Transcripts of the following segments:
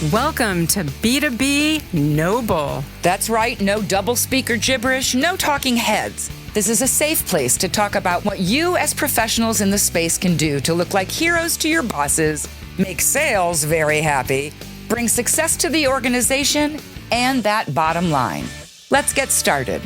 Welcome to B2B No Bull. That's right, no double speaker gibberish, no talking heads. This is a safe place to talk about what you as professionals in the space can do to look like heroes to your bosses, make sales very happy, bring success to the organization, and that bottom line. Let's get started.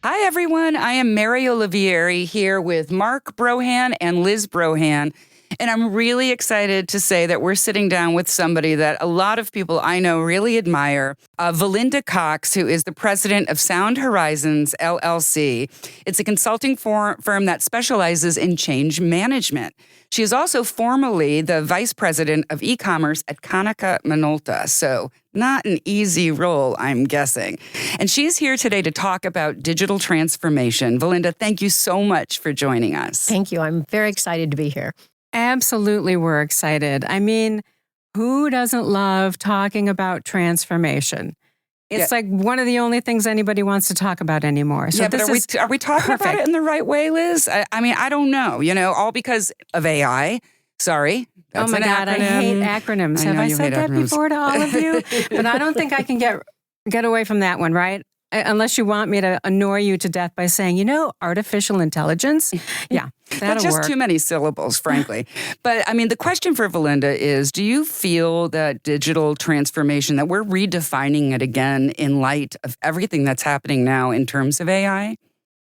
Hi, everyone. I am Mary Olivieri here with Mark Brohan and Liz Brohan. And I'm really excited to say that we're sitting down with somebody that a lot of people I know really admire, Velinda Cox, who is the president of Sound Horizon LLC. It's a consulting firm that specializes in change management. She is also formerly the vice president of eCommerce at Konica Minolta. So not an easy role, I'm guessing. And she's here today to talk about digital transformation. Velinda, thank you so much for joining us. Thank you. I'm very excited to be here. Absolutely, we're excited. I mean, who doesn't love talking about transformation? It's like one of the only things anybody wants to talk about anymore. So but are we talking about it in the right way, Liz? I mean, I don't know, all because of AI. Sorry. Oh my God, I hate acronyms. Have I said that before to all of you? But I don't think I can get away from that one, right? Unless you want me to annoy you to death by saying, artificial intelligence. Yeah, that'll just work. Too many syllables, frankly. But I mean, the question for Velinda is, do you feel that digital transformation, that we're redefining it again in light of everything that's happening now in terms of AI?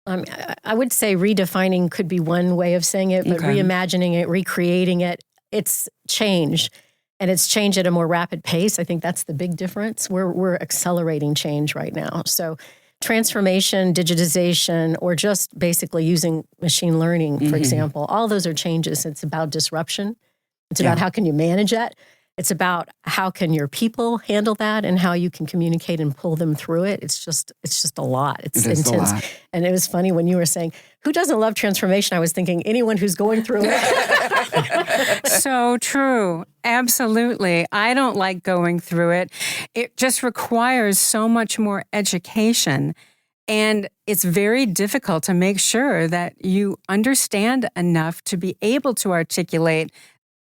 I would say redefining could be one way of saying it, but reimagining it, recreating it, it's change. And it's change at a more rapid pace. I think that's the big difference. We're accelerating change right now. So transformation, digitization, or just basically using machine learning, for example, all those are changes. It's about disruption. It's about how can you manage that. It's about how can your people handle that and how you can communicate and pull them through it. It's just a lot. It's intense. And it was funny when you were saying, who doesn't love transformation? I was thinking anyone who's going through it. So true. Absolutely. I don't like going through it. It just requires so much more education. And it's very difficult to make sure that you understand enough to be able to articulate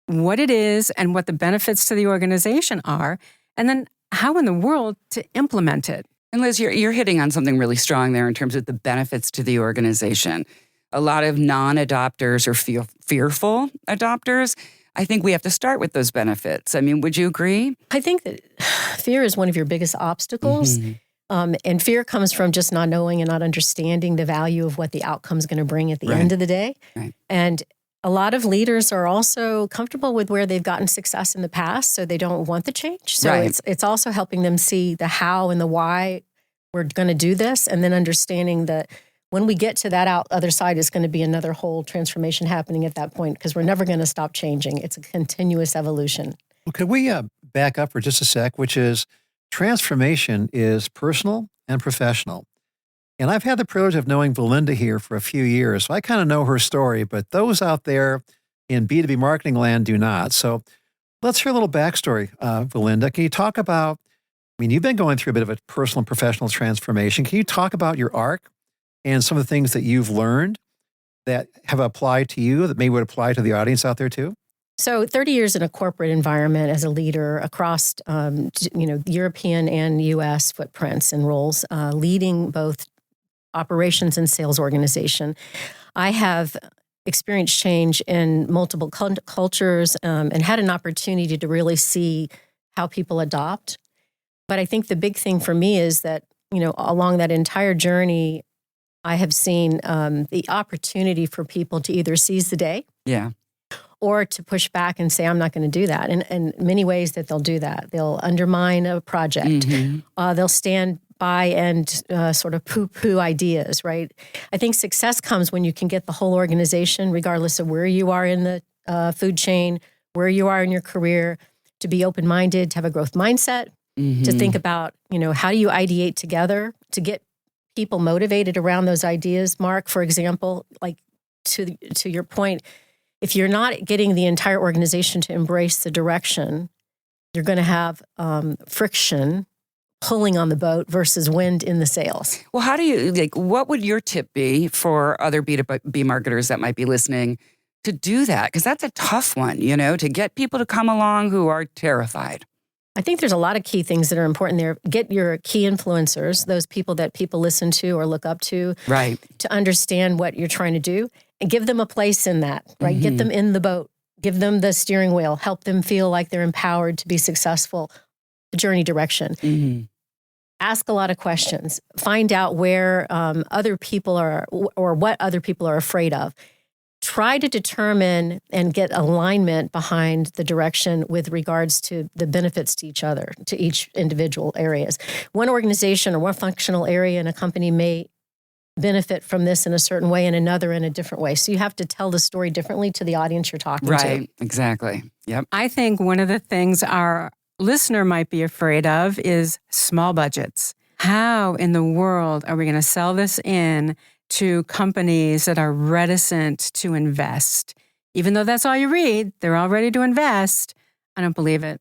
what it is and what the benefits to the organization are, and then how in the world to implement it. And Liz, you're hitting on something really strong there in terms of the benefits to the organization. A lot of non-adopters or fearful adopters. I think we have to start with those benefits. I mean, would you agree? I think that fear is one of your biggest obstacles. And fear comes from just not knowing and not understanding the value of what the outcome is going to bring at the end of the day. Right. And a lot of leaders are also comfortable with where they've gotten success in the past, so they don't want the change. So it's also helping them see the how and the why we're going to do this, and then understanding that when we get to that other side, it's going to be another whole transformation happening at that point, because we're never going to stop changing. It's a continuous evolution. Well, could we back up for just a sec, which is transformation is personal and professional. And I've had the privilege of knowing Velinda here for a few years, so I kind of know her story, but those out there in B2B marketing land do not. So let's hear a little backstory, Velinda. Can you talk about, you've been going through a bit of a personal and professional transformation. Can you talk about your arc and some of the things that you've learned that have applied to you that maybe would apply to the audience out there too? So 30 years in a corporate environment as a leader across, European and U.S. footprints and roles, leading both operations and sales organization. I have experienced change in multiple cultures and had an opportunity to really see how people adopt. But I think the big thing for me is that, along that entire journey, I have seen the opportunity for people to either seize the day or to push back and say, I'm not going to do that. And many ways that they'll do that. They'll undermine a project. They'll stand by and sort of poo-poo ideas, right? I think success comes when you can get the whole organization, regardless of where you are in the food chain, where you are in your career, to be open-minded, to have a growth mindset, to think about, how do you ideate together to get people motivated around those ideas. Mark, for example, like to your point, if you're not getting the entire organization to embrace the direction, you're going to have friction pulling on the boat versus wind in the sails. Well, how do you, what would your tip be for other B2B marketers that might be listening to do that? Because that's a tough one, to get people to come along who are terrified. I think there's a lot of key things that are important there. Get your key influencers, those people that people listen to or look up to, right, to understand what you're trying to do, and give them a place in that, right? Get them in the boat, give them the steering wheel, help them feel like they're empowered to be successful, the journey direction. Ask a lot of questions. Find out where other people are or what other people are afraid of. Try to determine and get alignment behind the direction with regards to the benefits to each other, to each individual areas. One organization or one functional area in a company may benefit from this in a certain way and another in a different way. So you have to tell the story differently to the audience you're talking to. Right, exactly. Yep. I think one of the things our listener might be afraid of is small budgets. How in the world are we going to sell this in to companies that are reticent to invest? Even though that's all you read, they're all ready to invest. I don't believe it.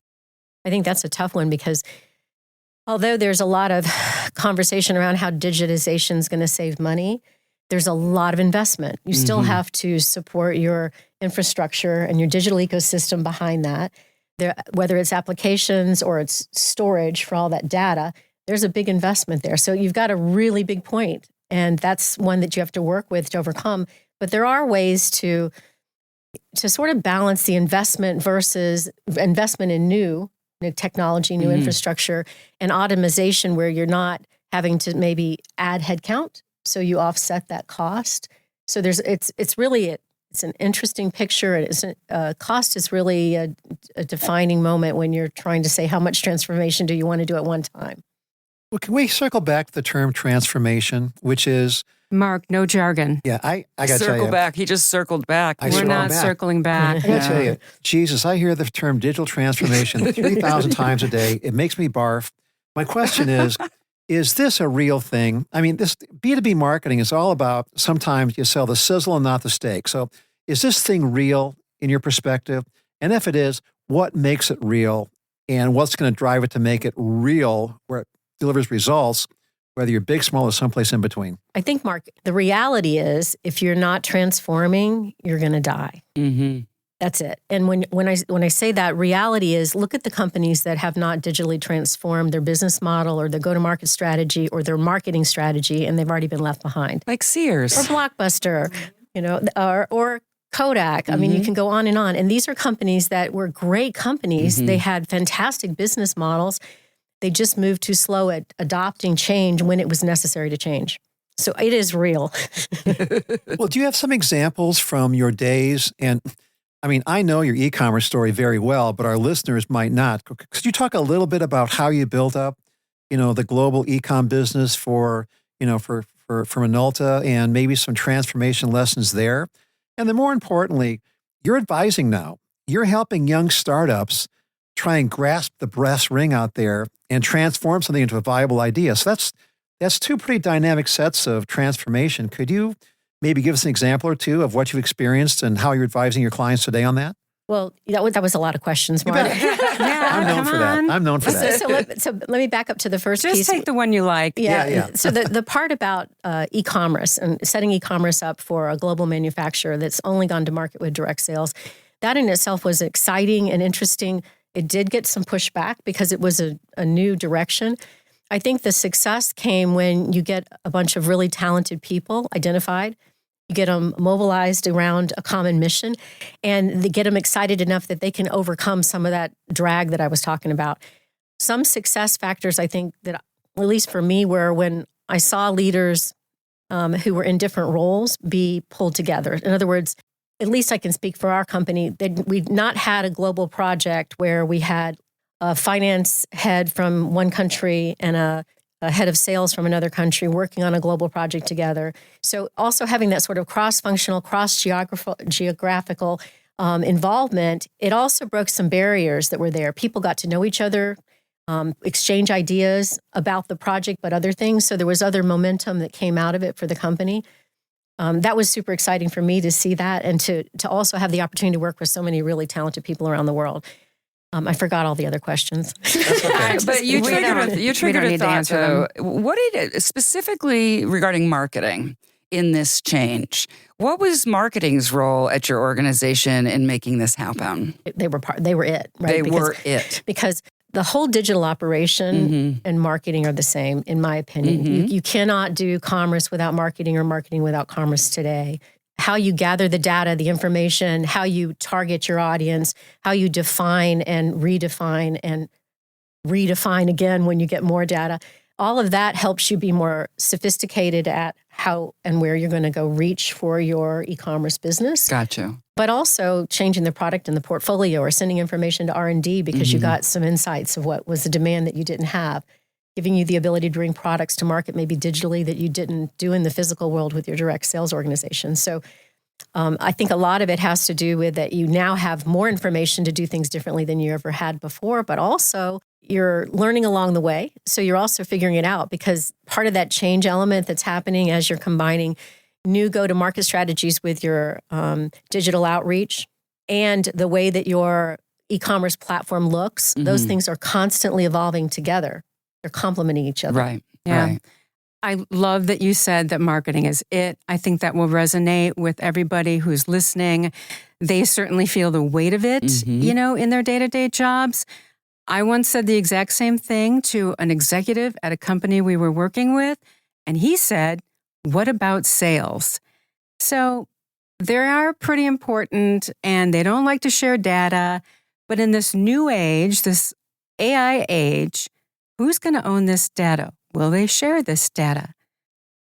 I think that's a tough one because although there's a lot of conversation around how digitization is going to save money, there's a lot of investment. You still have to support your infrastructure and your digital ecosystem behind that. Whether it's applications or it's storage for all that data, there's a big investment there. So you've got a really big point. And that's one that you have to work with to overcome. But there are ways to sort of balance the investment versus investment in new technology, new infrastructure, and automation where you're not having to maybe add headcount. So you offset that cost. So it's really an interesting picture. Cost is really a defining moment when you're trying to say how much transformation do you want to do at one time. Well, can we circle back to the term transformation, which is... Mark, no jargon. Yeah, I got to tell you. Circle back. He just circled back. We're not circling back. I got to tell you, Jesus, I hear the term digital transformation 3,000 times a day. It makes me barf. My question is this a real thing? I mean, this B2B marketing is all about sometimes you sell the sizzle and not the steak. So is this thing real in your perspective? And if it is, what makes it real? And what's going to drive it to make it real where it delivers results, whether you're big, small, or someplace in between? I think, Mark, the reality is if you're not transforming, you're going to die. That's it. And when I say that, reality is look at the companies that have not digitally transformed their business model or their go-to-market strategy or their marketing strategy, and they've already been left behind. Like Sears. Or Blockbuster, or Kodak. I mean, you can go on. And these are companies that were great companies. They had fantastic business models. They just moved too slow at adopting change when it was necessary to change. So it is real. Well, do you have some examples from your days? And I mean, I know your e-commerce story very well, but our listeners might not. Could you talk a little bit about how you built up, the global e-com business for Minolta and maybe some transformation lessons there? And then more importantly, you're advising now. You're helping young startups try and grasp the brass ring out there and transform something into a viable idea. So that's two pretty dynamic sets of transformation. Could you maybe give us an example or two of what you've experienced and how you're advising your clients today on that? Well, that was a lot of questions, Mark. I'm known for that. So let me back up to the first piece. Just take the one you like. Yeah. So the part about e-commerce and setting e-commerce up for a global manufacturer that's only gone to market with direct sales, that in itself was exciting and interesting. It did get some pushback because it was a new direction. I think the success came when you get a bunch of really talented people identified, you get them mobilized around a common mission, and they get them excited enough that they can overcome some of that drag that I was talking about. Some success factors, I think, that at least for me, were when I saw leaders who were in different roles be pulled together. In other words, at least I can speak for our company, that we've not had a global project where we had a finance head from one country and a head of sales from another country working on a global project together. So also having that sort of cross-functional, cross-geographical involvement, it also broke some barriers that were there. People got to know each other, exchange ideas about the project, but other things. So there was other momentum that came out of it for the company. That was super exciting for me to see that and to also have the opportunity to work with so many really talented people around the world. I forgot all the other questions. Okay. But you triggered a thought, though. What did specifically regarding marketing in this change? What was marketing's role at your organization in making this happen? They were it, right? They were it. Because the whole digital operation and marketing are the same, in my opinion. You cannot do commerce without marketing or marketing without commerce today. How you gather the data, the information, how you target your audience, how you define and redefine again when you get more data. All of that helps you be more sophisticated at how and where you're going to go reach for your e-commerce business. Gotcha. But also changing the product in the portfolio or sending information to R&D because you got some insights of what was the demand that you didn't have, giving you the ability to bring products to market maybe digitally that you didn't do in the physical world with your direct sales organization. So I think a lot of it has to do with that you now have more information to do things differently than you ever had before, but also you're learning along the way. So you're also figuring it out because part of that change element that's happening as you're combining new go-to-market strategies with your digital outreach and the way that your e-commerce platform looks, those things are constantly evolving together. They're complementing each other. Right. Yeah. Right. I love that you said that marketing is it. I think that will resonate with everybody who's listening. They certainly feel the weight of it, in their day-to-day jobs. I once said the exact same thing to an executive at a company we were working with, and he said, "What about sales?" So they are pretty important, and they don't like to share data. But in this new age, this AI age, who's going to own this data? Will they share this data?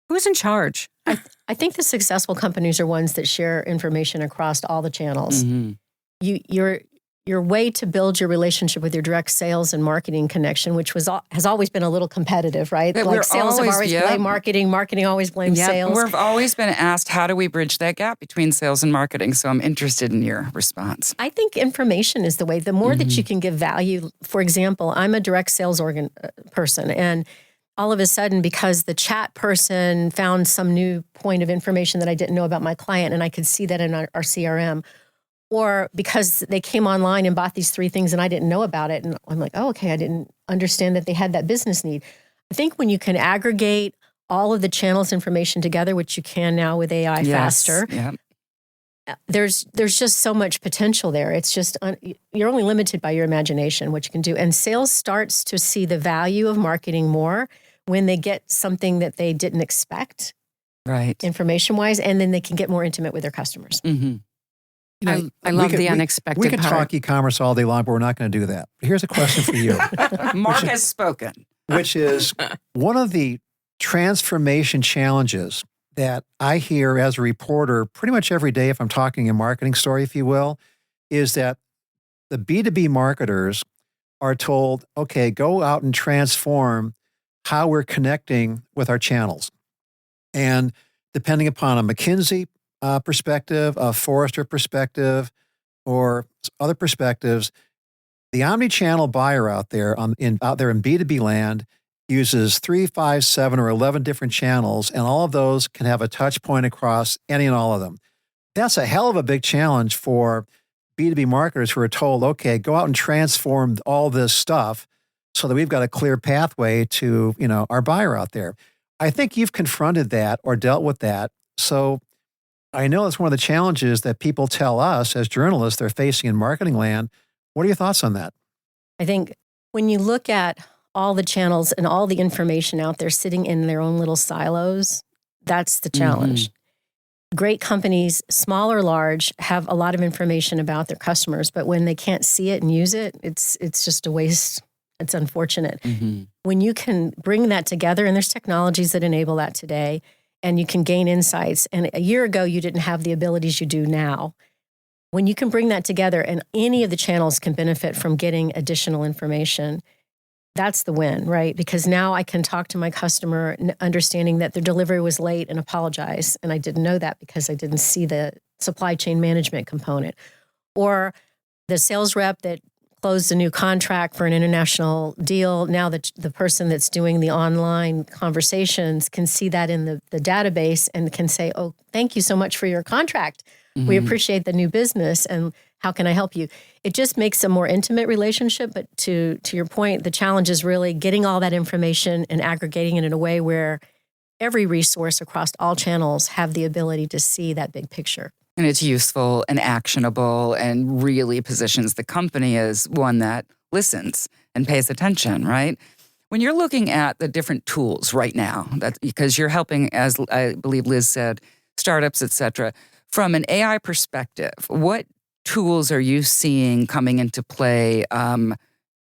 Who's in charge? I think the successful companies are ones that share information across all the channels. Your way to build your relationship with your direct sales and marketing connection, which has always been a little competitive, right? But like sales have always blamed marketing always blames sales. We've always been asked, how do we bridge that gap between sales and marketing? So I'm interested in your response. I think information is the way. The more that you can give value, for example, I'm a direct sales person, and all of a sudden, because the chat person found some new point of information that I didn't know about my client, and I could see that in our CRM, or because they came online and bought these 3 things and I didn't know about it. And I'm like, oh, okay, I didn't understand that they had that business need. I think when you can aggregate all of the channels information together, which you can now with AI faster, there's just so much potential there. It's just, you're only limited by your imagination, what you can do. And sales starts to see the value of marketing more when they get something that they didn't expect, right, information-wise, and then they can get more intimate with their customers. I love the unexpected We could part. talk e-commerce all day long, but we're not going to do that. Here's a question for you. Mark has spoken. Which is one of the transformation challenges that I hear as a reporter pretty much every day if I'm talking a marketing story, if you will, is that the B2B marketers are told, okay, go out and transform how we're connecting with our channels. And depending upon a McKinsey perspective, a Forrester perspective, or other perspectives, the omni-channel buyer out there in B2B land uses 3, 5, 7, or 11 different channels, and all of those can have a touch point across any and all of them. That's a hell of a big challenge for B2B marketers who are told, okay, go out and transform all this stuff so that we've got a clear pathway to, our buyer out there. I think you've confronted that or dealt with that. So I know it's one of the challenges that people tell us as journalists they're facing in marketing land. What are your thoughts on that? I think when you look at all the channels and all the information out there sitting in their own little silos, that's the challenge. Great companies, small or large, have a lot of information about their customers, but when they can't see it and use it, it's just a waste. It's unfortunate. When you can bring that together, and there's technologies that enable that today, and you can gain insights. And a year ago, you didn't have the abilities you do now. When you can bring that together and any of the channels can benefit from getting additional information, that's the win, right? Because now I can talk to my customer understanding that their delivery was late and apologize. And I didn't know that because I didn't see the supply chain management component. Or the sales rep that closed a new contract for an international deal. Now the person that's doing the online conversations can see that in the database and can say, oh, thank you so much for your contract. We appreciate the new business and how can I help you? It just makes a more intimate relationship. But to your point, the challenge is really getting all that information and aggregating it in a way where every resource across all channels have the ability to see that big picture. And it's useful and actionable and really positions the company as one that listens and pays attention, right? When you're looking at the different tools right now, that because you're helping, as I believe Liz said, startups, et cetera, from an AI perspective, what tools are you seeing coming into play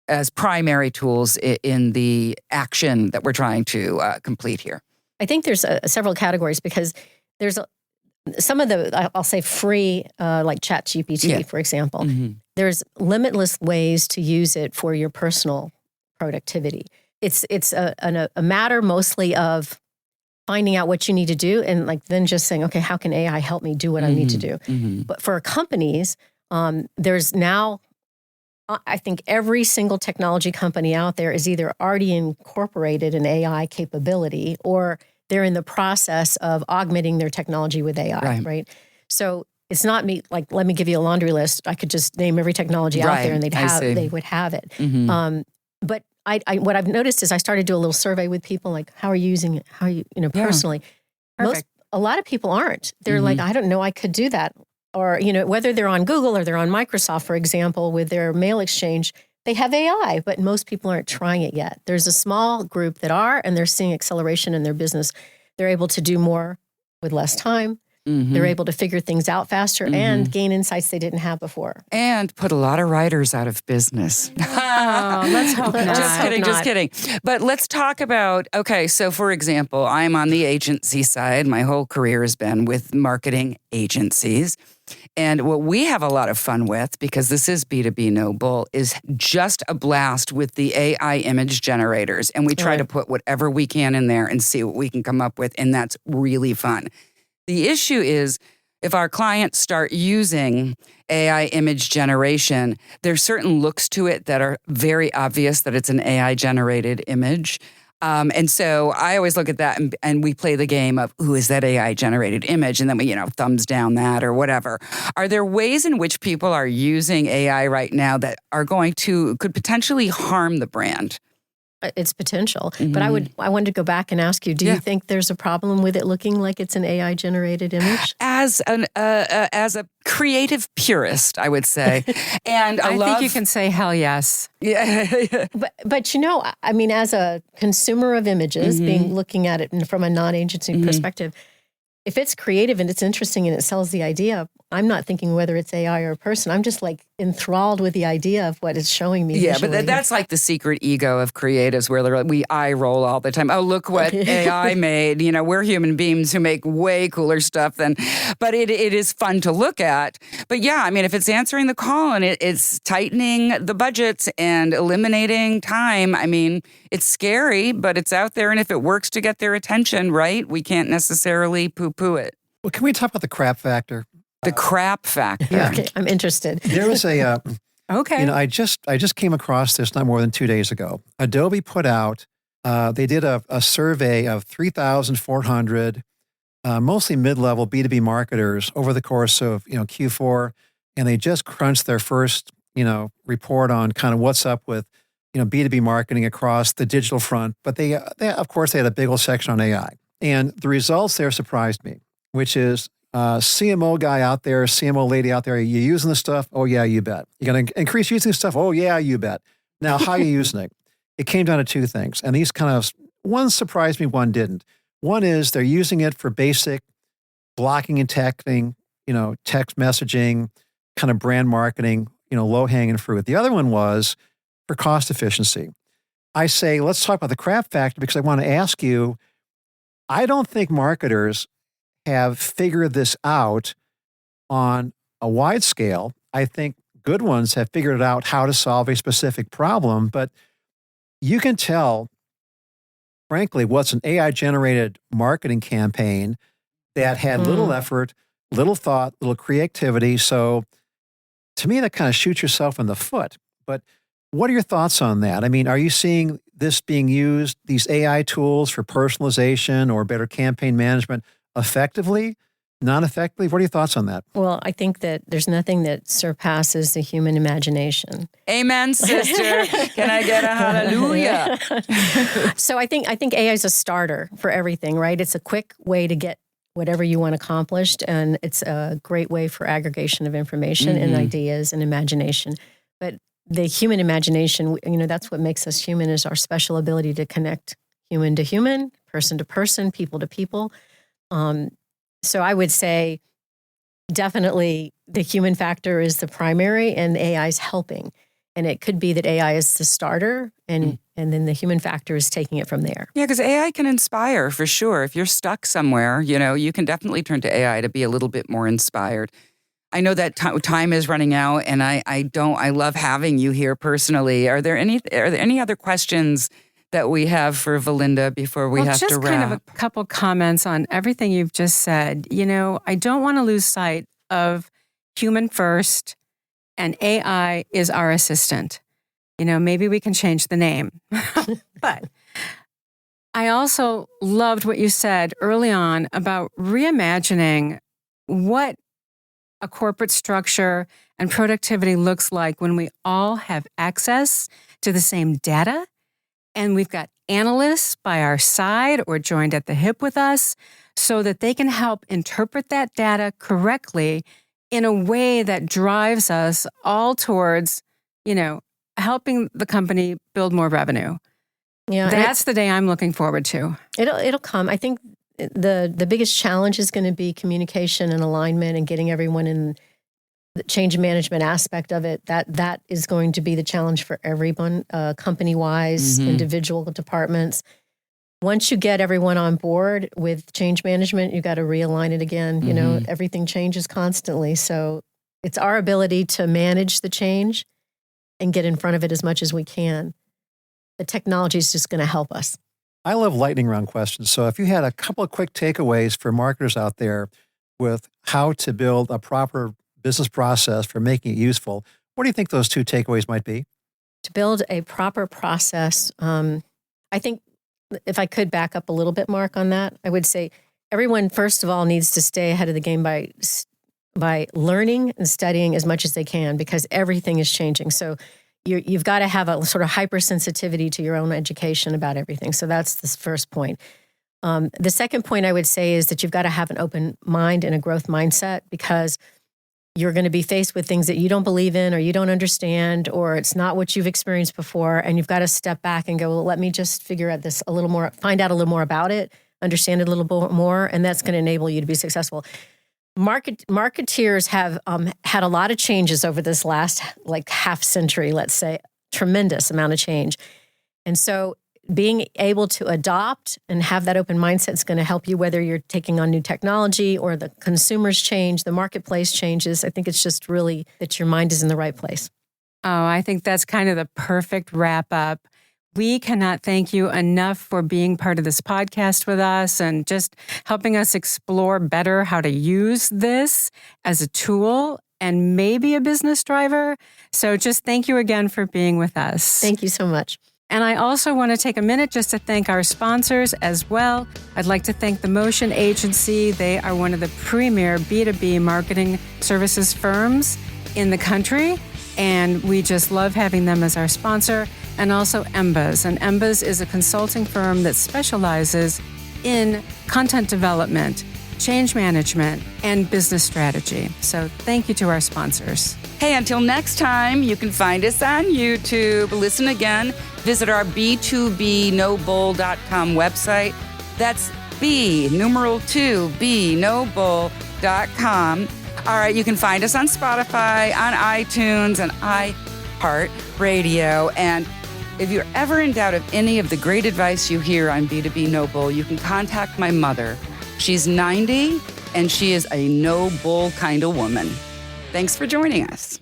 as primary tools in the action that we're trying to complete here? I think there's several categories because there's some of the, I'll say free, like ChatGPT, for example. Mm-hmm. There's limitless ways to use it for your personal productivity. It's a matter mostly of finding out what you need to do and like then just saying, okay, how can AI help me do what I need to do? Mm-hmm. But for companies, there's now, I think every single technology company out there is either already incorporated an AI capability or they're in the process of augmenting their technology with AI, right? So it's not me, like, let me give you a laundry list. I could just name every technology out there and they would have it. Mm-hmm. But I what I've noticed is I started to do a little survey with people, like, how are you using it? How are you, personally? A lot of people aren't. They're like, I don't know, I could do that. Or, whether they're on Google or they're on Microsoft, for example, with their mail exchange, they have AI, but most people aren't trying it yet. There's a small group that are, and they're seeing acceleration in their business. They're able to do more with less time. Mm-hmm. They're able to figure things out faster and gain insights they didn't have before. And put a lot of writers out of business. Oh, let's hope not. Just kidding. But let's talk about, okay, so for example, I'm on the agency side. My whole career has been with marketing agencies. And what we have a lot of fun with, because this is B2B No Bull, is just a blast with the AI image generators. And we try to put whatever we can in there and see what we can come up with. And that's really fun. The issue is if our clients start using AI image generation, there's certain looks to it that are very obvious that it's an AI generated image. And so I always look at that and we play the game of, who is that AI generated image? And then we, thumbs down that or whatever. Are there ways in which people are using AI right now that are could potentially harm the brand? It's potential. But I wanted to go back and ask you, do you think there's a problem with it looking like it's an AI generated image? As a creative purist, I would say. And I think you can say hell yes. Yeah. But I mean, as a consumer of images, looking at it from a non-agency perspective, if it's creative and it's interesting and it sells the idea, I'm not thinking whether it's AI or a person. I'm just like enthralled with the idea of what it's showing me. Yeah, but that's like the secret ego of creatives where they're like, we eye roll all the time. Oh, look what AI made. We're human beings who make way cooler stuff but it is fun to look at. But yeah, I mean, if it's answering the call and it's tightening the budgets and eliminating time, I mean, it's scary, but it's out there. And if it works to get their attention, right, we can't necessarily poo-poo it. Well, can we talk about the crap factor? The crap factor. Yeah. Okay, I'm interested. There was a, okay. I just came across this not more than 2 days ago. Adobe put out, they did a survey of 3,400, mostly mid-level B2B marketers over the course of, Q4. And they just crunched their first, report on kind of what's up with, B2B marketing across the digital front. But they of course, they had a big old section on AI. And the results there surprised me, which is, CMO guy out there, CMO lady out there, are you using this stuff? Oh, yeah, you bet. You're going to increase using this stuff? Oh, yeah, you bet. Now, how are you using it? It came down to two things. And these one surprised me, one didn't. One is they're using it for basic blocking and tackling, text messaging, kind of brand marketing, low-hanging fruit. The other one was for cost efficiency. I say, let's talk about the crap factor because I want to ask you, I don't think marketers have figured this out on a wide scale. I think good ones have figured out how to solve a specific problem, but you can tell, frankly, what's an AI-generated marketing campaign that had little effort, little thought, little creativity. So to me, that kind of shoots yourself in the foot. But what are your thoughts on that? I mean, are you seeing this being used, these AI tools for personalization or better campaign management, effectively, non-effectively? What are your thoughts on that? Well, I think that there's nothing that surpasses the human imagination. Amen, sister. Can I get a hallelujah? So I think AI is a starter for everything, right? It's a quick way to get whatever you want accomplished, and it's a great way for aggregation of information and ideas and imagination. But the human imagination, that's what makes us human, is our special ability to connect human to human, person to person, people to people. So I would say definitely the human factor is the primary and AI is helping. And it could be that AI is the starter and then the human factor is taking it from there. Yeah, because AI can inspire for sure. If you're stuck somewhere, you can definitely turn to AI to be a little bit more inspired. I know that time is running out, and I love having you here personally. Are there any other questions that we have for Velinda before we have to wrap? Just kind of a couple comments on everything you've just said. I don't want to lose sight of human first, and AI is our assistant. Maybe we can change the name. But I also loved what you said early on about reimagining what a corporate structure and productivity looks like when we all have access to the same data and we've got analysts by our side or joined at the hip with us so that they can help interpret that data correctly in a way that drives us all towards, helping the company build more revenue. Yeah, that's the day I'm looking forward to. It'll come. I think the biggest challenge is going to be communication and alignment and getting everyone in the change management aspect of it. That is going to be the challenge for everyone, company-wise, individual departments. Once you get everyone on board with change management, you got to realign it again. Everything changes constantly. So it's our ability to manage the change and get in front of it as much as we can. The technology is just going to help us. I love lightning round questions. So if you had a couple of quick takeaways for marketers out there with how to build a proper business process for making it useful, what do you think those two takeaways might be? To build a proper process, I think if I could back up a little bit, Mark, on that, I would say everyone, first of all, needs to stay ahead of the game by learning and studying as much as they can because everything is changing. So you've got to have a sort of hypersensitivity to your own education about everything. So that's the first point. The second point I would say is that you've got to have an open mind and a growth mindset because you're going to be faced with things that you don't believe in or you don't understand or it's not what you've experienced before. And you've got to step back and go, well, let me just figure out this a little more, find out a little more about it, understand it a little bit more, and that's going to enable you to be successful. Marketeers have had a lot of changes over this last half century, let's say, tremendous amount of change. And so being able to adopt and have that open mindset is going to help you whether you're taking on new technology or the consumers change, the marketplace changes. I think it's just really that your mind is in the right place. Oh, I think that's kind of the perfect wrap up. We cannot thank you enough for being part of this podcast with us and just helping us explore better how to use this as a tool and maybe a business driver. So just thank you again for being with us. Thank you so much. And I also want to take a minute just to thank our sponsors as well. I'd like to thank the Motion Agency. They are one of the premier B2B marketing services firms in the country. And we just love having them as our sponsor. And also Embas. And Embas is a consulting firm that specializes in content development, change management, and business strategy. So thank you to our sponsors. Hey, until next time, you can find us on YouTube. Listen again. Visit our B2BNoBull.com website. That's B2BNoBull.com. All right, you can find us on Spotify, on iTunes, and iHeartRadio. And if you're ever in doubt of any of the great advice you hear on B2B No Bull, you can contact my mother. She's 90, and she is a no bull kind of woman. Thanks for joining us.